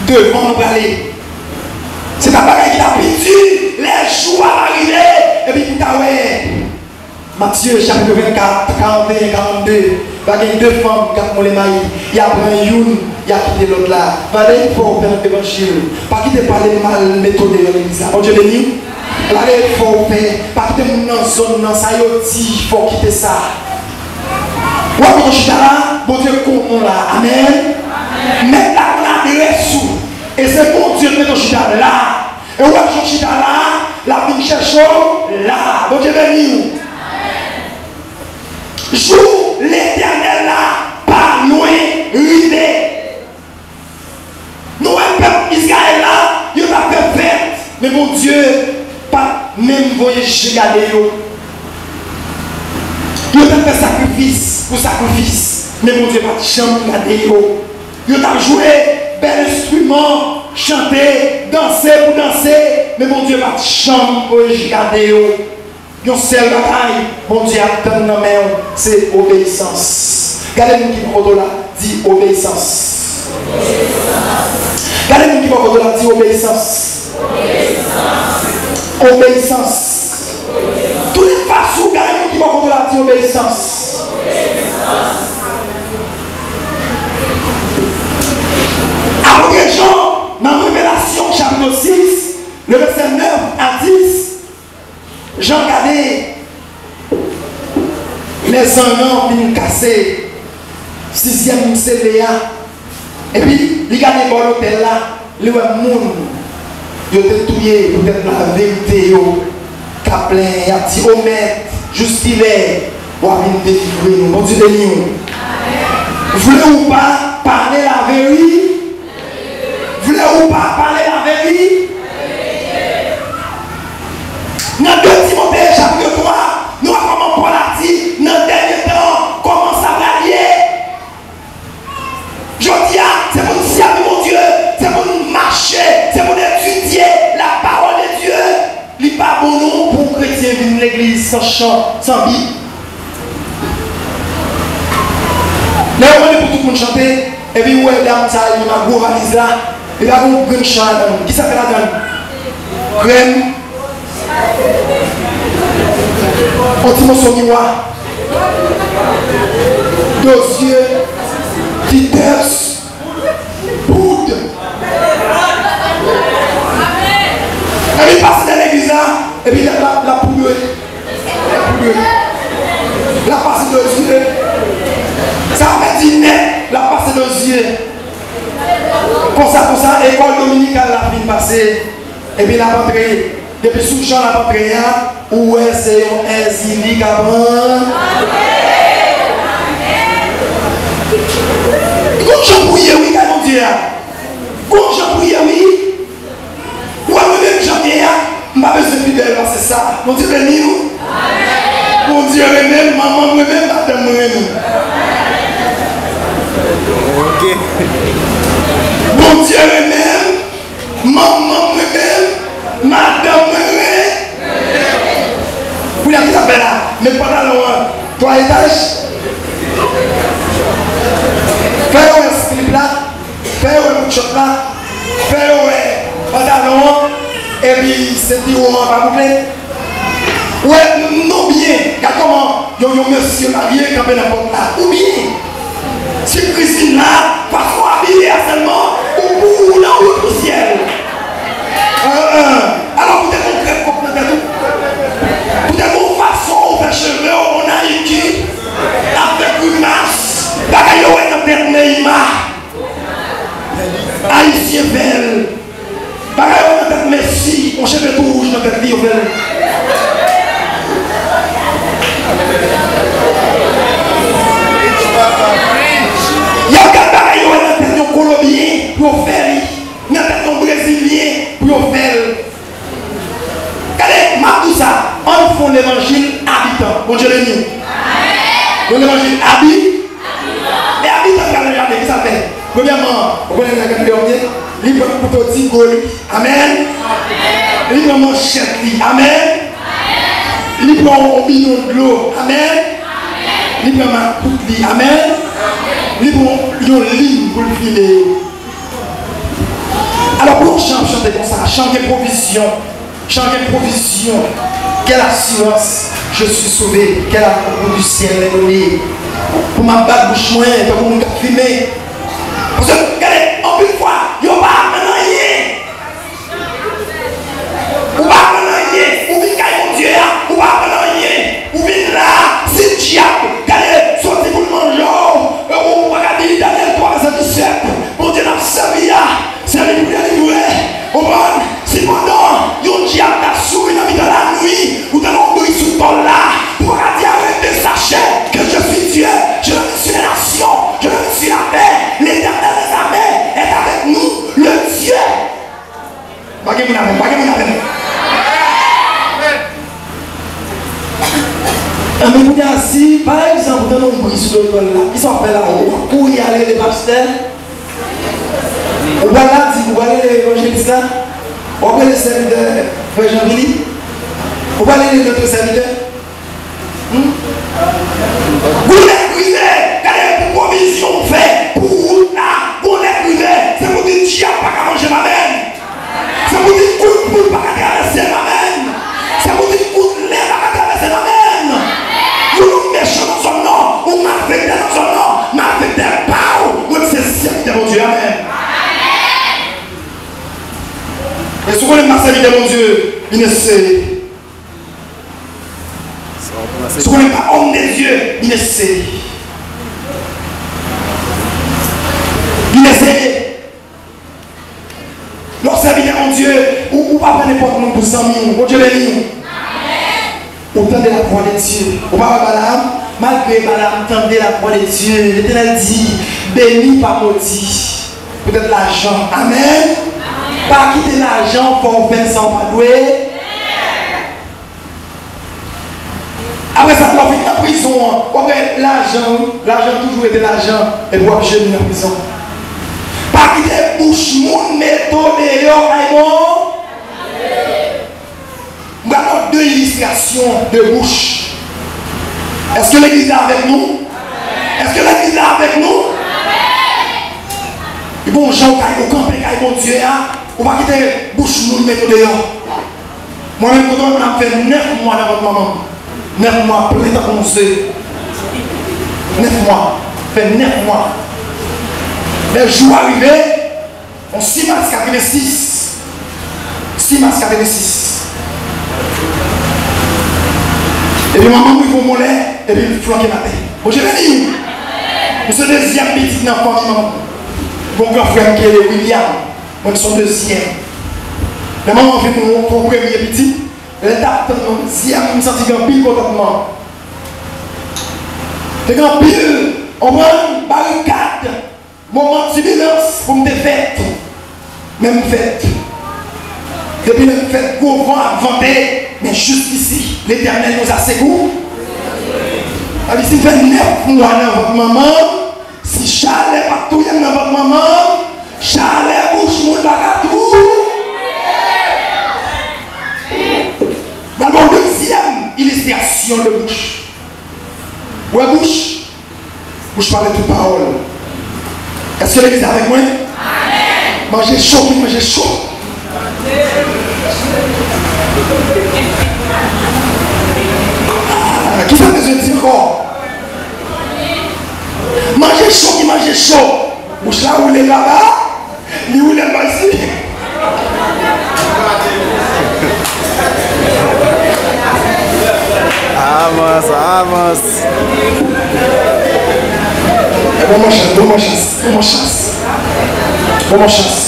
Devant nous parler. C'est un bagage qui a perdu. Les jours arrivés. Et puis, putain, ouais. Matthieu, chapitre 24, 41, 42. Il y a deux femmes qui ont les mailles. Il y a un une, il y a quitté l'autre là. Allez, il faut faire l'évangile. Pas quitter parler mal méthode de l'église. Bon Dieu béni. Allez, il faut faire. Pas quitter dans zone, dans ça, il faut quitter ça. Ouais, bon Dieu là, bon Dieu, comment là. Amen. Mais là, on a des ressources. Et c'est bon Dieu qui est là. Et où est-ce là? La vie cherche là. Bon Dieu béni. Joue l'éternel là, pas loin, rivé. Nous, un peuple Israël là, il a fait fête. Mais mon Dieu, pas même voyage regarder. Il a fait sacrifice pour sacrifice. Mais mon Dieu, pas de chambre regarder. Il a joué bel instrument, chanter, danser pour danser. Mais mon Dieu, pas de chambre pour regarder. Yon seul bataille, mon Dieu attend dans main, c'est obéissance. Regardez-nous qui va là, dit obéissance. Regardez-nous qui va là, dit obéissance. Obéissance. Toutes les façons, regardez-nous qui va là, dit obéissance. Après Jean, dans Révélation chapitre 6, le verset 9 à 10, Jean regardait les enfants viennent casser, sixième c'est Léa. Et puis, il regardait dans l'hôtel là, le monde, il était tué, peut-être la vérité, il a plein, il a dit, oh maître, juste il est, pour venir délivrer nous, bon Dieu de nous. Voulez ou pas parler la vérité? Voulez ou pas parler la vérité? Dans 2 Timothée chapitre 3, nous avons comment Paul a dit, dans le dernier temps, comment ça va lier. Je dis, c'est pour nous servir mon Dieu, c'est pour nous marcher, c'est pour nous étudier la parole de Dieu. Il n'est pas bon nous pour un chrétien venir l'église sans chant, sans Bible. Là, on est pour tout le monde chanter, et puis, ouais, là, il y a un gros valise là, il y a un grand chant, qui s'appelle la donne? Crème. Anti-motion miroir. 2 yeux. Vitesse. Poudre. Et puis passe dans l'église là. Et puis la poudre. La passe 2 yeux. Ça fait dire net. La passe 2 yeux. Comme ça, école dominicale la fin passée. Et puis la rentrée. Depuis sous Jean la rentrée, où est-ce qu'on est zindique avant? Quand j'en brouille, oui, quand on dit, quand j'en brouille, oui, moi-même j'en ai, je n'ai pas besoin de fidèle, c'est ça. Mon Dieu béni nous. Mon Dieu même, maman moi-même, madame moi-même. Mon Dieu même, maman moi-même, madame moi-même. Vous l'avez appelé là, mais pas dans le 3 étages. Fais un slip là, fais un choc là, fais un pantalon, et puis c'est dit on va boucler. Ouais, non bien, car comment yon monsieur marié quand on n'importe là, ou bien, si Christine là, parfois habillée seulement, ou dans le ciel. Alors vous êtes concret, vous êtes une façon, on fait cheveux, on a équipe, avec une masse. Bagayo est dans tête Neymar. Haïtien belle. Bagayo est dans tête Messi. On cheveux tout rouge dans tête Lionel. Il y a l'évangile habitant. Bon Dieu béni. Dans l'évangile habitant. Les habitants qui ont regardé, qui ça fait? Premièrement, vous connaissez la dernier, libre pour tout petit goli. Amen. Libre manchette. Amen. Libre au bidon de l'eau. Amen. Libre ma coupe. Amen. Libre une ligne pour le filer. Alors pour chanter comme ça, chanter provision. Chanter provision. Quelle assurance, je suis sauvé. Quel amour du ciel est donné. Pour ma bague bouche moyenne, pour mon filmer. Parce que, regardez, en plus de fois, il n'y a pas maintenant rien. Ou pas maintenant rien. Ou bien mon Dieu, ou pas maintenant rien. Ou bien là, c'est le diable. Regardez, sortez pour le manger. Ou regardez, Daniel 3:17. Mon Dieu, n'a servi à. C'est le pour les louer. Au bon, c'est pendant, il y a un diable qui a souri dans la nuit. Ou dans l'endouille sous ton là. Pour dire arrêtez, sachez que je suis Dieu. Je suis la nation. Je suis la paix. L'éternel des armées est avec nous, le Dieu. Bagay mon amen. Mais vous dites ainsi, par exemple, dans nos bruits sur le là, qui s'appelle là-haut, où y aller les pasteurs, on va là, vous allez les évangélistes là, on va les serviteurs, frère Jean-Billy, on va aller les autres serviteurs. Vous les brisez, quelle est provision faite pour vous là, vous les brisez, c'est pour dire diable pas qu'à manger ma mère, c'est pour dire coup de poule pas qu'à traverser ma mère, c'est pour dire coup de lait pas qu'à traverser ma mère. Vous nous méchants dans son nom, vous m'affectez dans son nom, m'affectez pas, vous c'est serviteur mon Dieu, amen. Et si vous voulez ma serviteur mon Dieu, il ne sait. Si vous n'êtes pas homme des yeux, il essaie. Il essaie. Leur serviteur, mon Dieu, ou pas n'importe comment pour 100 000, mon Dieu béni. Autant de la croix de Dieu. Ou pas madame, malgré madame, tendez la croix de Dieu. L'Éternel dit, béni pas maudit. Peut-être l'argent. Amen. Pas quitter l'argent pour faire sans pas douer. Après ça, on fait la prison. Après, l'argent toujours était l'argent. Et pour objet de la prison. Pas quitter bouche, mon méthode, et bon. Nous avons deux illustrations de bouche. Est-ce que l'église est avec nous? Est-ce que l'église est avec nous? Et bon, Jean, quand il campe, quand bon Dieu, on va quitter bouche, mon méthode. Moi-même, quand on a fait 9 mois dans votre maman. 9 mois, plein de commencer. 9 mois. Fait 9 mois. Les jours arrivés, on 6 mars 86. 6 mars 86. Et puis maman, il faut mon lait, et puis il flanquer ma tête. Bon, je vais dire, c'est le deuxième petit enfant qui m'a. Mon grand frère qui est William, moi, son deuxième. La maman fait mon premier petit. Elle tape dans le ciel, je me sens un pile contentement. C'est grand pile, on prend une barricade, moment de silence pour me défaire. Même fête. Depuis la fête, gros vent à vanter, mais jusqu'ici, l'Éternel nous a secours. Si fait 9 mois dans votre maman, si chalet partout dans votre maman, chalet bouche mon bagatou. Dans la deuxième illustration de bouche. Ouais, bouche. Bouche parle de toute parole. Est-ce que l'église est avec moi? Amen. Mangez chaud, mangez chaud. Qui ça besoin de dire encore? Mangez chaud, mangez chaud. Bouche là où il est là-bas, lui où il est là-bas ici. Avance. Bonne chance.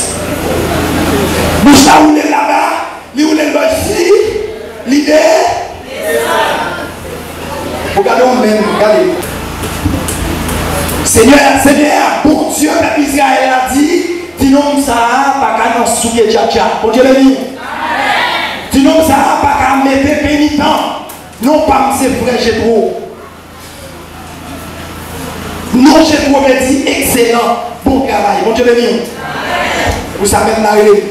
Bouche là où il est là-bas, lui où il est là ici, l'idée. Regardons même, regardez. Seigneur, bon Dieu, peuple Israël a dit, dis-nous ça, pas qu'à nous souiller, tcha. Bon Dieu, béni. Dis-nous ça, pas qu'à mettre pénitent. Non pas c'est frère Jétro. Non, Jétro m'a dit excellent, bon travail. Bon Dieu béni. Vous savez même la règle.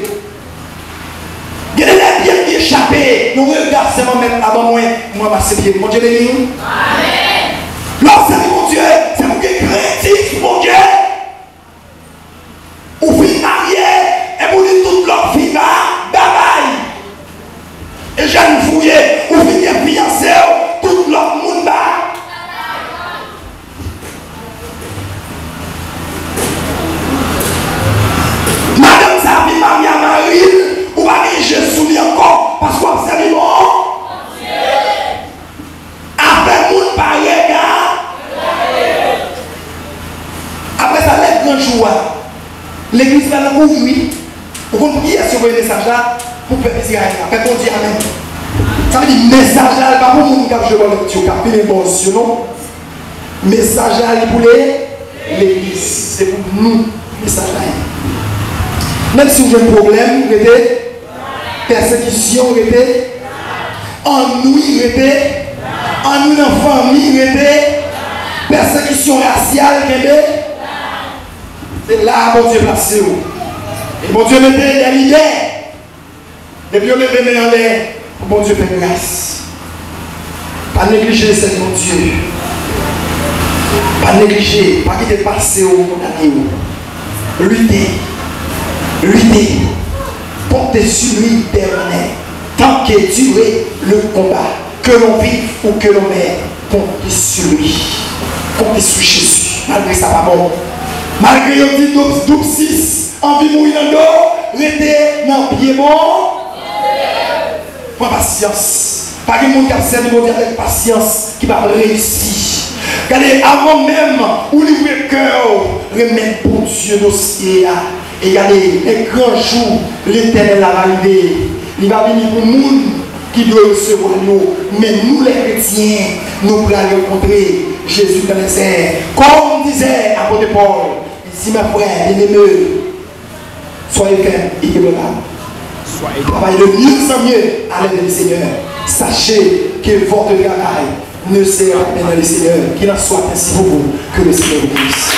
Il y a des bien qui échappé. Nous regardons seulement mettre avant moi, ma pied. Mon Dieu béni. Amen. Lorsque mon Dieu, c'est pour que critique, mon Dieu. Ou fin marié, et pour dire toute leur vie, bye. Et j'aime fouiller, ou finir fiancé, tout leur monde. Madame Savi Maria Marie, ou pas dire je souris encore, parce qu'on observe bon. Après moun pareil, après ça, les grands jours, l'église va nous ouvrir. Vous comprenez sur le message là pour faire Israël. Après, on dit Amen. Ça veut dire message là, pas pour moun qui a joué dans le petit cap, mais bon, sinon, message là pour l'église. C'est pour nous, message là. Même si vous avez un problème, vous avez persécution, vous avez ennui, vous avez ennui dans la famille, vous avez persécution raciale, vous avez. C'est là que bon Dieu place. Et bon Dieu mettez des leaders. Depuis on met les mains en l'air, bon Dieu fait grâce. Pas négliger c'est mon Dieu. Pas négliger, pas quitter passer au condamné. Lutter, porter sur lui dernier, tant que durer le combat, que l'on vive ou que l'on meurt, comptez sur lui, comptez sur Jésus, malgré ça pas bon. Malgré on dit 6, envie de mourir dans le dos, restez dans le pied bon. Prends patience. Pas que le monde qui a servi avec patience qui va réussir. Regardez, avant même, où livrer le cœur, remettre pour Dieu dossier. Et regardez, les grands jours, l'Éternel va arriver. Il va venir pour le monde qui doit recevoir nous. Mais nous, les chrétiens, nous allons rencontrer Jésus dans les airs. Comme disait l'apôtre Paul, il dit, mes frères, bien-aimés, soyez fermes et ébranlables. Travaillez de mieux en mieux à l'aide du Seigneur. Sachez que votre travail ne sera pas dans le Seigneur. Qu'il en soit ainsi pour vous, que le Seigneur vous bénisse.